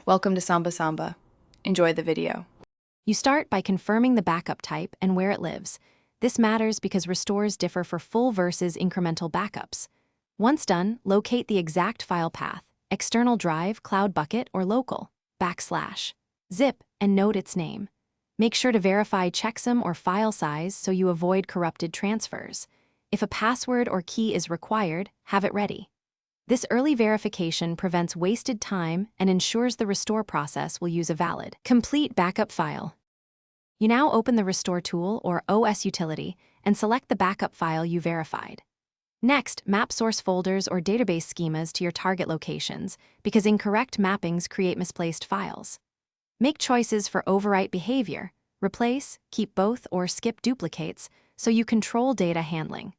Welcome to Samba Samba. Enjoy the video. You start by confirming the backup type and where it lives. This matters because restores differ for full versus incremental backups. Once done, locate the exact file path: external drive, cloud bucket, or local, / zip, and note its name. Make sure to verify checksum or file size so you avoid corrupted transfers. If a password or key is required, have it ready. This early verification prevents wasted time and ensures the restore process will use a valid, complete backup file. You now open the Restore tool or OS utility and select the backup file you verified. Next, map source folders or database schemas to your target locations because incorrect mappings create misplaced files. Make choices for overwrite behavior, replace, keep both, or skip duplicates so you control data handling.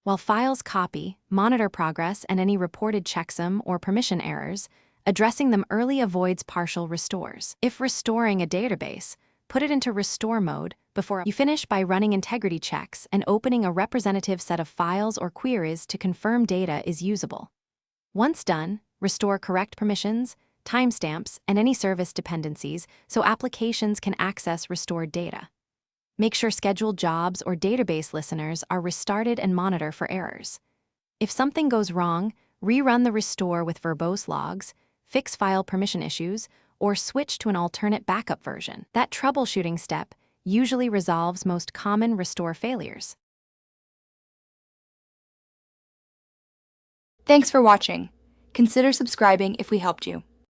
While files copy, monitor progress and any reported checksum or permission errors. Addressing them early avoids partial restores. If restoring a database, put it into restore mode before you finish by running integrity checks and opening a representative set of files or queries to confirm data is usable. Once done, restore correct permissions, timestamps, and any service dependencies so applications can access restored data. Make sure scheduled jobs or database listeners are restarted and monitor for errors. If something goes wrong, rerun the restore with verbose logs, fix file permission issues, or switch to an alternate backup version. That troubleshooting step usually resolves most common restore failures. Thanks for watching. Consider subscribing if we helped you.